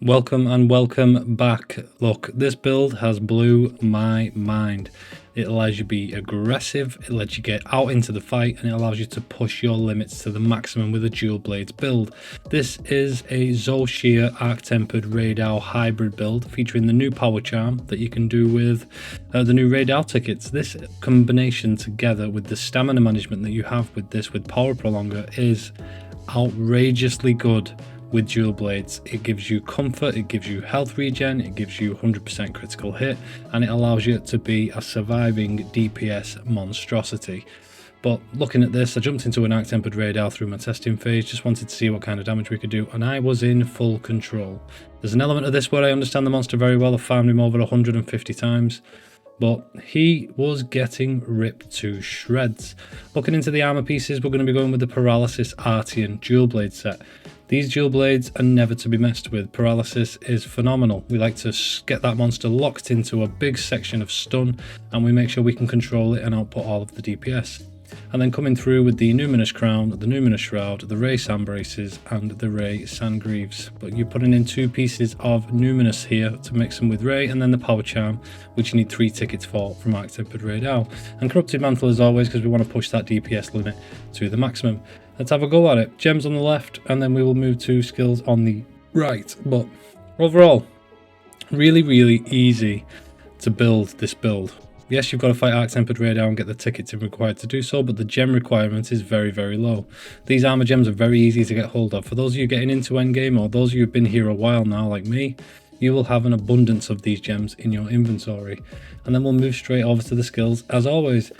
Welcome and welcome back. Look, this build has blew my mind. It allows you to be aggressive, it lets you get out into the fight, and it allows you to push your limits to the maximum with a dual blades build. This is a Zolshir Arc-Tempered Radar hybrid build featuring the new power charm that you can do with the new Radar tickets. This combination together with the stamina management that you have with this with power prolonger is outrageously good. With dual blades, it gives you comfort, it gives you health regen, it gives you 100% critical hit, and it allows you to be a surviving DPS monstrosity. But looking at this, I jumped into an Arc-Tempered Radar through my testing phase, just wanted to see what kind of damage we could do, and I was in full control. There's an element of this where I understand the monster very well. I've farmed him over 150 times. But he was getting ripped to shreds. Looking into the armor pieces, we're going to be going with the Paralysis Artian dual blade set. These dual blades are never to be messed with. Paralysis is phenomenal. We like to get that monster locked into a big section of stun, and we make sure we can control it and output all of the DPS. And then coming through with the Numinous Crown, the Numinous Shroud, the Ray Sand Braces, and the Ray Sand Greaves. But you're putting in 2 pieces of Numinous here to mix them with Ray, and then the Power Charm, which you need 3 tickets for from Arc-Tempered Radar. And Corrupted Mantle as always, because we want to push that DPS limit to the maximum. Let's have a go at it. Gems on the left, and then we will move to skills on the right. But overall, really easy to build this build. Yes, you've got to fight Arc-Tempered Radar and get the tickets required to do so, but the gem requirement is very low. These armor gems are very easy to get hold of. For those of you getting into endgame, or those of you who've been here a while now like me, you will have an abundance of these gems in your inventory. And then we'll move straight over to the skills as always.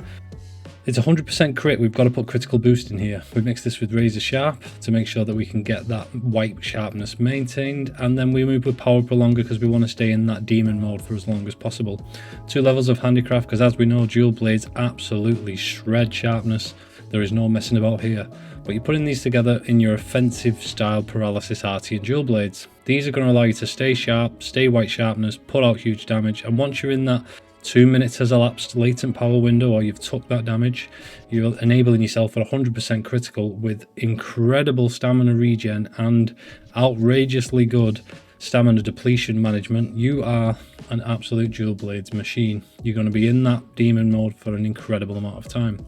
It's 100% crit. We've got to put critical boost in here. We mix this with razor sharp to make sure that we can get that white sharpness maintained, and then we move with power prolonger because we want to stay in that demon mode for as long as possible. 2 levels of handicraft, because as we know, dual blades absolutely shred sharpness. There is no messing about here. But you're putting these together in your offensive style Paralysis Artian dual blades. These are going to allow you to stay sharp, stay white sharpness, put out huge damage, and once you're in that 2 minutes has elapsed latent power window, or you've took that damage, you're enabling yourself at 100% critical with incredible stamina regen and outrageously good stamina depletion management. You are an absolute dual blades machine. You're going to be in that demon mode for an incredible amount of time.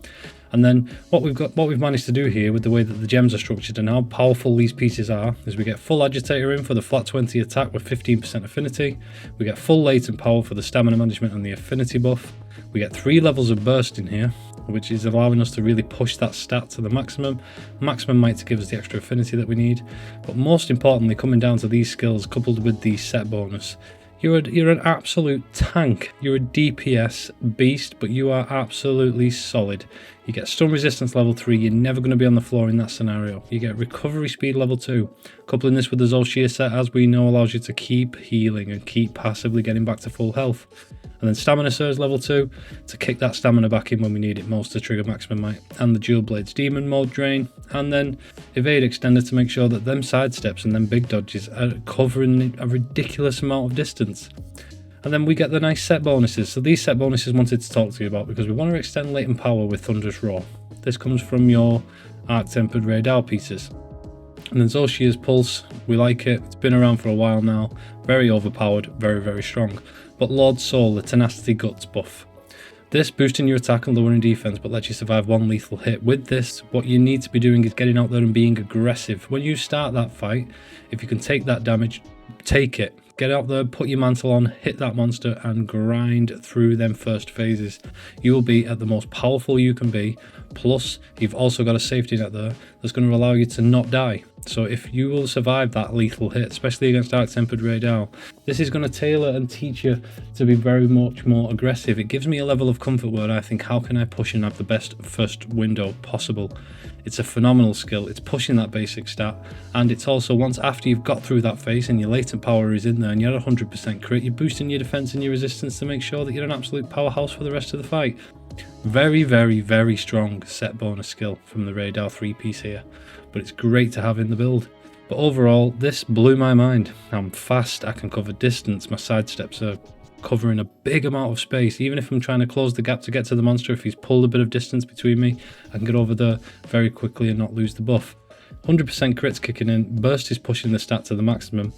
And then what we've managed to do here with the way that the gems are structured and how powerful these pieces are is we get full agitator in for the flat 20 attack with 15% affinity. We get full latent power for the stamina management and the affinity buff. We get 3 levels of burst in here, which is allowing us to really push that stat to the maximum. Maximum might to give us the extra affinity that we need. But most importantly, coming down to these skills coupled with the set bonus, you're an absolute tank. You're a DPS beast, but you are absolutely solid. You get stun resistance level 3, you're never going to be on the floor in that scenario. You get recovery speed level 2. Coupling this with the Zolshir set, as we know, allows you to keep healing and keep passively getting back to full health. And then Stamina Surge level 2 to kick that stamina back in when we need it most to trigger maximum might. And the Dual Blades Demon Mode Drain. And then Evade Extender to make sure that them sidesteps and them big dodges are covering a ridiculous amount of distance. And then we get the nice set bonuses. So these set bonuses I wanted to talk to you about because we want to extend latent power with Thunderous Roar. This comes from your Arc-Tempered Radar pieces. And then Zolshir's Pulse, we like it. It's been around for a while now. Very overpowered, very strong. But Lord Soul, the Tenacity Guts buff. This boosting your attack and lowering defense, but lets you survive 1 lethal hit. With this, what you need to be doing is getting out there and being aggressive. When you start that fight, if you can take that damage, take it. Get out there, put your mantle on, hit that monster and grind through them first phases. You will be at the most powerful you can be. Plus, you've also got a safety net there that's going to allow you to not die. So if you will survive that lethal hit, especially against Arc-Tempered Radar, this is going to tailor and teach you to be very much more aggressive. It gives me a level of comfort where I think, how can I push and have the best first window possible? It's a phenomenal skill. It's pushing that basic stat, and it's also once after you've got through that phase and your latent power is in there and you're at 100% crit, you're boosting your defense and your resistance to make sure that you're an absolute powerhouse for the rest of the fight. Very strong set bonus skill from the Radar 3 piece here, but it's great to have in the build. But overall, this blew my mind. I'm fast, I can cover distance, my sidesteps are covering a big amount of space. Even if I'm trying to close the gap to get to the monster, if he's pulled a bit of distance between me, I can get over there very quickly and not lose the buff. 100% crits kicking in, burst is pushing the stat to the maximum,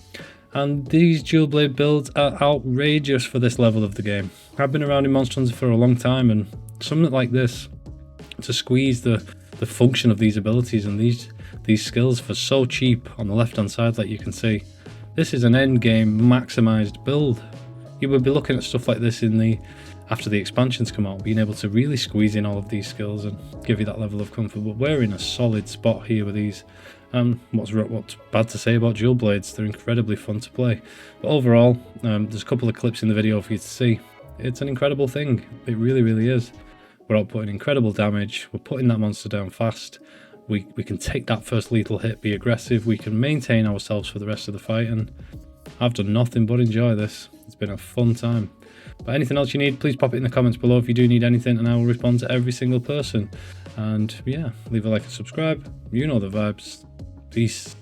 And these dual blade builds are outrageous for this level of the game. I've been around in Monster Hunter for a long time, and something like this, to squeeze the function of these abilities and these skills for so cheap on the left hand side, like you can see, this is an end game maximized build. You would be looking at stuff like this after the expansions come out, being able to really squeeze in all of these skills and give you that level of comfort. But we're in a solid spot here with these. What's bad to say about dual blades? They're incredibly fun to play. But overall, there's a couple of clips in the video for you to see. It's an incredible thing. It really, really is. We're outputting incredible damage. We're putting that monster down fast. We can take that first lethal hit, be aggressive. We can maintain ourselves for the rest of the fight. And I've done nothing but enjoy this. It's been a fun time. But anything else you need, please pop it in the comments below if you do need anything, and I will respond to every single person. And yeah, leave a like and subscribe. You know the vibes. Peace.